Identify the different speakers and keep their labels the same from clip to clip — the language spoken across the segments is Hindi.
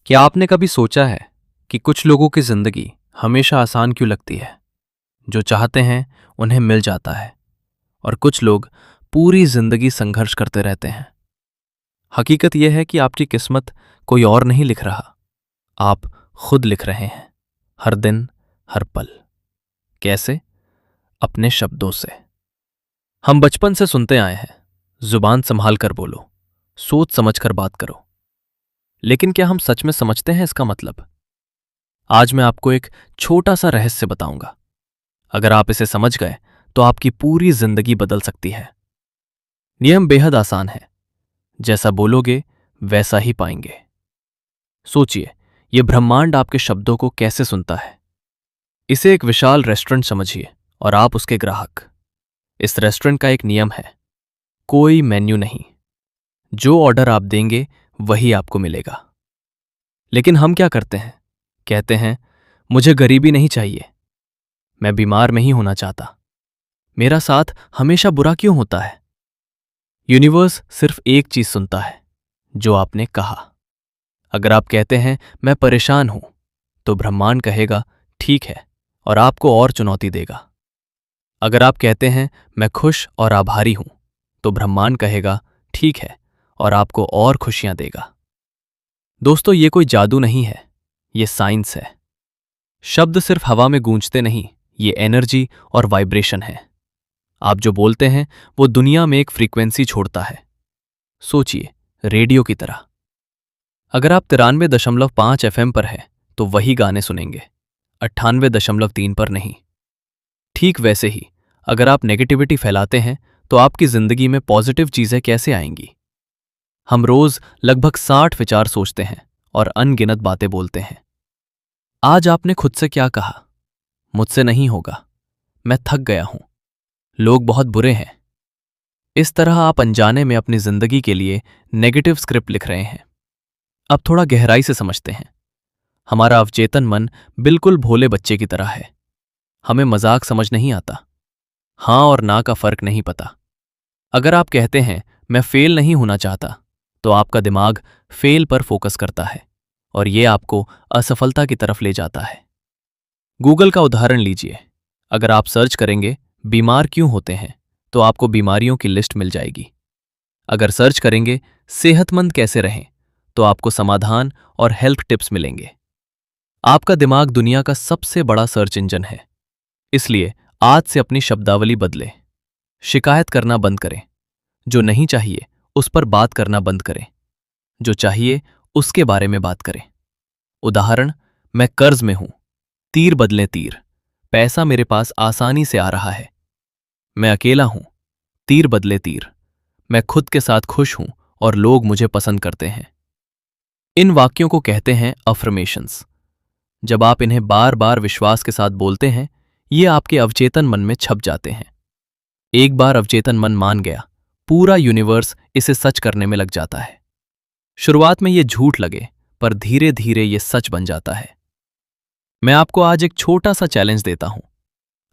Speaker 1: क्या आपने कभी सोचा है कि कुछ लोगों की जिंदगी हमेशा आसान क्यों लगती है? जो चाहते हैं उन्हें मिल जाता है और कुछ लोग पूरी जिंदगी संघर्ष करते रहते हैं। हकीकत यह है कि आपकी किस्मत कोई और नहीं लिख रहा, आप खुद लिख रहे हैं, हर दिन, हर पल। कैसे? अपने शब्दों से। हम बचपन से सुनते आए हैं, जुबान संभाल कर बोलो, सोच समझ कर बात करो। लेकिन क्या हम सच में समझते हैं इसका मतलब? आज मैं आपको एक छोटा सा रहस्य बताऊंगा। अगर आप इसे समझ गए तो आपकी पूरी जिंदगी बदल सकती है। नियम बेहद आसान है, जैसा बोलोगे वैसा ही पाएंगे। सोचिए, यह ब्रह्मांड आपके शब्दों को कैसे सुनता है। इसे एक विशाल रेस्टोरेंट समझिए और आप उसके ग्राहक। इस रेस्टोरेंट का एक नियम है, कोई मेन्यू नहीं। जो ऑर्डर आप देंगे वही आपको मिलेगा। लेकिन हम क्या करते हैं? कहते हैं, मुझे गरीबी नहीं चाहिए, मैं बीमार नहीं होना चाहता, मेरा साथ हमेशा बुरा क्यों होता है? यूनिवर्स सिर्फ एक चीज सुनता है, जो आपने कहा। अगर आप कहते हैं मैं परेशान हूं, तो ब्रह्मांड कहेगा ठीक है और आपको और चुनौती देगा। अगर आप कहते हैं मैं खुश और आभारी हूं, तो ब्रह्मांड कहेगा ठीक है और आपको और खुशियां देगा। दोस्तों, ये कोई जादू नहीं है, ये साइंस है। शब्द सिर्फ हवा में गूंजते नहीं, ये एनर्जी और वाइब्रेशन है। आप जो बोलते हैं वो दुनिया में एक फ्रीक्वेंसी छोड़ता है। सोचिए, रेडियो की तरह। अगर आप 93.5 FM पर हैं तो वही गाने सुनेंगे, 98.3 पर नहीं। ठीक वैसे ही अगर आप नेगेटिविटी फैलाते हैं तो आपकी जिंदगी में पॉजिटिव चीजें कैसे आएंगी? हम रोज लगभग 60 विचार सोचते हैं और अनगिनत बातें बोलते हैं। आज आपने खुद से क्या कहा? मुझसे नहीं होगा, मैं थक गया हूं, लोग बहुत बुरे हैं। इस तरह आप अनजाने में अपनी जिंदगी के लिए नेगेटिव स्क्रिप्ट लिख रहे हैं। अब थोड़ा गहराई से समझते हैं। हमारा अवचेतन मन बिल्कुल भोले बच्चे की तरह है। हमें मजाक समझ नहीं आता, हां और ना का फर्क नहीं पता। अगर आप कहते हैं मैं फेल नहीं होना चाहता, तो आपका दिमाग फेल पर फोकस करता है और ये आपको असफलता की तरफ ले जाता है। गूगल का उदाहरण लीजिए। अगर आप सर्च करेंगे बीमार क्यों होते हैं, तो आपको बीमारियों की लिस्ट मिल जाएगी। अगर सर्च करेंगे सेहतमंद कैसे रहें, तो आपको समाधान और हेल्थ टिप्स मिलेंगे। आपका दिमाग दुनिया का सबसे बड़ा सर्च इंजन है। इसलिए आज से अपनी शब्दावली बदलें। शिकायत करना बंद करें। जो नहीं चाहिए उस पर बात करना बंद करें। जो चाहिए उसके बारे में बात करें। उदाहरण, मैं कर्ज में हूं, तीर बदलें तीर, पैसा मेरे पास आसानी से आ रहा है। मैं अकेला हूं, तीर बदले तीर, मैं खुद के साथ खुश हूं और लोग मुझे पसंद करते हैं। इन वाक्यों को कहते हैं अफर्मेशंस। जब आप इन्हें बार बार विश्वास के साथ बोलते हैं, ये आपके अवचेतन मन में छप जाते हैं। एक बार अवचेतन मन मान गया, पूरा यूनिवर्स इसे सच करने में लग जाता है। शुरुआत में ये झूठ लगे, पर धीरे धीरे ये सच बन जाता है। मैं आपको आज एक छोटा सा चैलेंज देता हूं।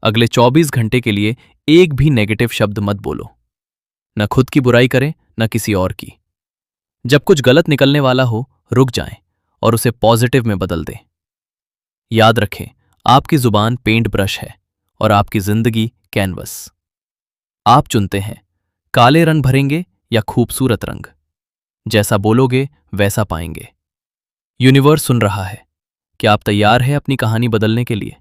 Speaker 1: अगले 24 घंटे के लिए एक भी नेगेटिव शब्द मत बोलो। न खुद की बुराई करें, न किसी और की। जब कुछ गलत निकलने वाला हो, रुक जाएं और उसे पॉजिटिव में बदल दें। याद रखें, आपकी जुबान पेंट ब्रश है और आपकी जिंदगी कैनवस। आप चुनते हैं, काले रंग भरेंगे या खूबसूरत रंग। जैसा बोलोगे वैसा पाएंगे। यूनिवर्स सुन रहा है। क्या आप तैयार हैं अपनी कहानी बदलने के लिए?